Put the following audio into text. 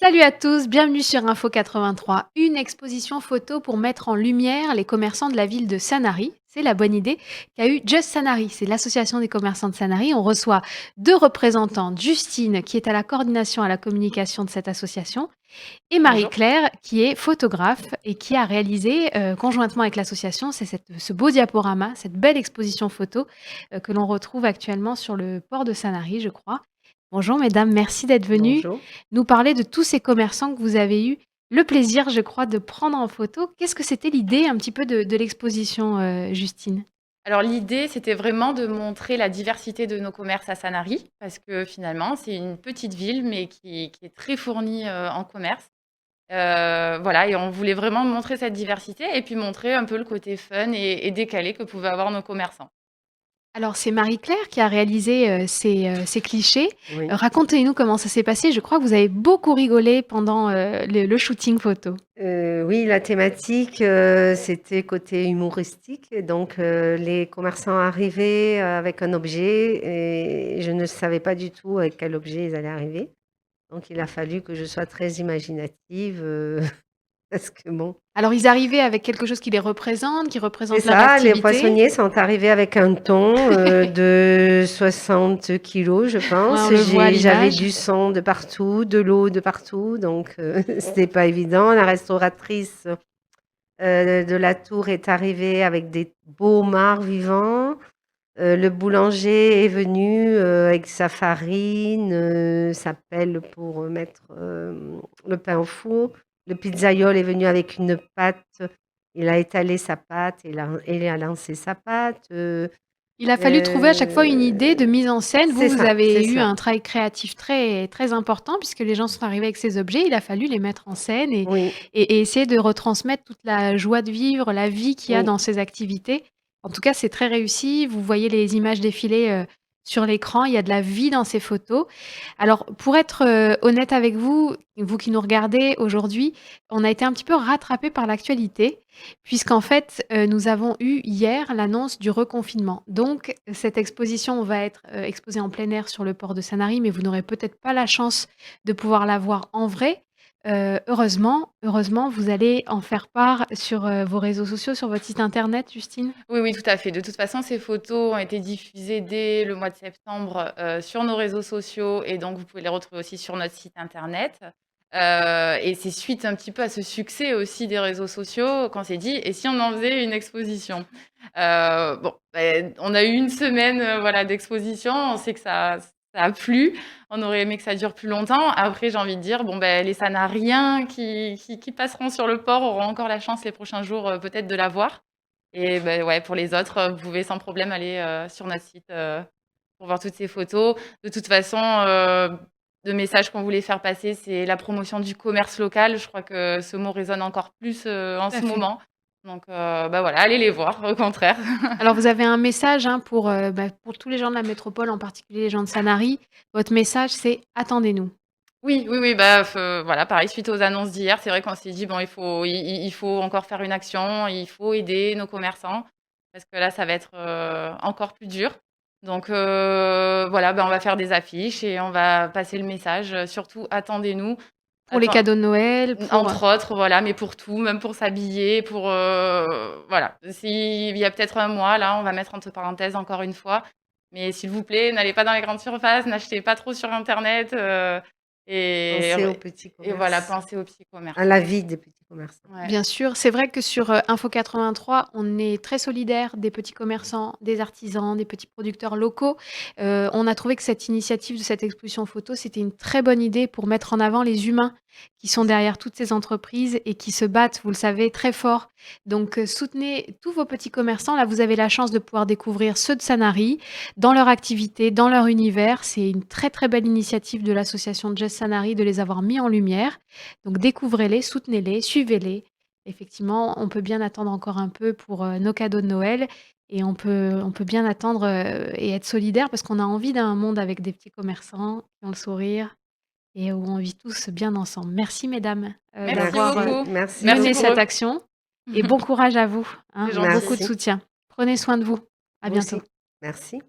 Salut à tous, bienvenue sur Info 83. Une exposition photo pour mettre en lumière les commerçants de la ville de Sanary. C'est la bonne idée qu'a eu Just Sanary. C'est l'association des commerçants de Sanary. On reçoit deux représentantes, Justine, qui est à la coordination à la communication de cette association, et Bonjour. Marie-Claire, qui est photographe et qui a réalisé conjointement avec l'association ce beau diaporama, cette belle exposition photo que l'on retrouve actuellement sur le port de Sanary, je crois. Bonjour mesdames, merci d'être venues Bonjour. nous parler de tous ces commerçants que vous avez eu le plaisir, je crois, de prendre en photo. Qu'est-ce que c'était l'idée un petit peu de l'exposition, Justine? Alors l'idée, c'était vraiment de montrer la diversité de nos commerces à Sanary, parce que finalement, c'est une petite ville, mais qui est très fournie en commerce. Voilà, et on voulait vraiment montrer cette diversité et puis montrer un peu le côté fun et décalé que pouvaient avoir nos commerçants. Alors c'est Marie-Claire qui a réalisé, ces clichés. Oui. Racontez-nous comment ça s'est passé. Je crois que vous avez beaucoup rigolé pendant, le shooting photo. Oui, la thématique, c'était côté humoristique. Donc, les commerçants arrivaient avec un objet et je ne savais pas du tout avec quel objet ils allaient arriver. Donc il a fallu que je sois très imaginative, parce que bon, Alors ils arrivaient avec quelque chose qui c'est représente leur ça, les activité. poissonniers sont arrivés avec un thon, de 60 kilos, je Ouais, on pense. le voit à J'avais l'image. du sang de partout, de l'eau de partout, donc c'était pas évident. La restauratrice de la tour est arrivé avec des beaux mares vivants. Le boulanger est venu, avec sa farine, sa pelle pour, mettre, le pain au four. Le pizzaïole est venu avec une pâte. Il a étalé sa pâte et il a lancé sa pâte, Il a fallu trouver à chaque fois une idée de mise en scène. Vous, c'est vous ça, avez c'est eu ça. un travail créatif très, très important puisque les gens sont arrivés avec ces objets. Il a fallu les mettre en scène Oui, et essayer de retransmettre toute la joie de vivre, la vie qu'il y a oui. dans ces activités. En tout cas, c'est très réussi. Vous voyez les images défiler sur l'écran. Il y a de la vie dans ces photos. Alors, pour être honnête avec vous, vous qui nous regardez aujourd'hui, on a été un petit peu rattrapé par l'actualité. Puisqu'en fait, nous avons eu hier l'annonce du reconfinement. Donc cette exposition va être, exposée en plein air sur le port de Sanary, mais vous n'aurez peut-être pas la chance de pouvoir la voir en vrai. Heureusement, vous allez en faire part sur, vos réseaux sociaux, sur votre site internet, Justine? Oui, oui, tout à fait. De toute façon, ces photos ont été diffusées dès le mois de septembre sur nos réseaux sociaux et donc vous pouvez les retrouver aussi sur notre site internet. Et c'est suite un petit peu à ce succès aussi des réseaux sociaux qu'on s'est dit: «Et si on en faisait une exposition?» Bon, on a eu une semaine, voilà, d'exposition. On sait que ça a plu. On aurait aimé que ça dure plus longtemps. Après, j'ai envie de dire, bon, les Sanariens qui passeront sur le port auront encore la chance les prochains jours, peut-être de la voir. Et ouais, pour les autres, vous pouvez sans problème aller, sur notre site, pour voir toutes ces photos. De toute façon, le message qu'on voulait faire passer, c'est la promotion du commerce local. Je crois que ce mot résonne encore plus, en Tout à ce fait. moment. Donc, voilà, allez les voir, au contraire. Alors vous avez un message, hein, pour tous les gens de la métropole, en particulier les gens de Sanary. Votre message, c'est: «Attendez-nous». Oui, oui, oui, voilà, pareil, suite aux annonces d'hier, c'est vrai qu'on s'est dit: «Bon, il faut encore faire une action, il faut aider nos commerçants, parce que là, ça va être, encore plus dur». Donc voilà, on va faire des affiches et on va passer le message, surtout attendez-nous. Pour les cadeaux de Noël, pour, Entre autres, voilà, mais pour tout, même pour s'habiller, pour, voilà. S'il y a peut-être un mois, là, on va mettre entre parenthèses encore une fois, mais s'il vous plaît, n'allez pas dans les grandes surfaces, n'achetez pas trop sur internet, et Pensez aux petits et voilà, commerces, pensez aux petits commerces. à la vie des petits commerçants. Ouais. bien sûr, c'est vrai que sur, Info 83, on est très solidaire des petits commerçants, des artisans, des petits producteurs locaux. On a trouvé que cette initiative de cette exposition photo, c'était une très bonne idée pour mettre en avant les humains qui sont derrière toutes ces entreprises et qui se battent, vous le savez, très fort. Donc, soutenez tous vos petits commerçants. Là, vous avez la chance de pouvoir découvrir ceux de Sanary, dans leur activité, dans leur univers. C'est une très, très belle initiative de l'association Just Sanary de les avoir mis en lumière. Donc découvrez-les, soutenez-les, suivez-les. Effectivement, on peut bien attendre encore un peu pour, nos cadeaux de Noël et on peut bien attendre, et être solidaire parce qu'on a envie d'un monde avec des petits commerçants qui ont le sourire et où on vit tous bien ensemble. Merci mesdames, Merci d'avoir, Merci, beaucoup. merci Merci mené pour cette beaucoup. eux. action et bon courage à vous, C'est hein. gentil. Beaucoup de Merci. soutien. Prenez soin de vous. À Vous bientôt. aussi. Merci.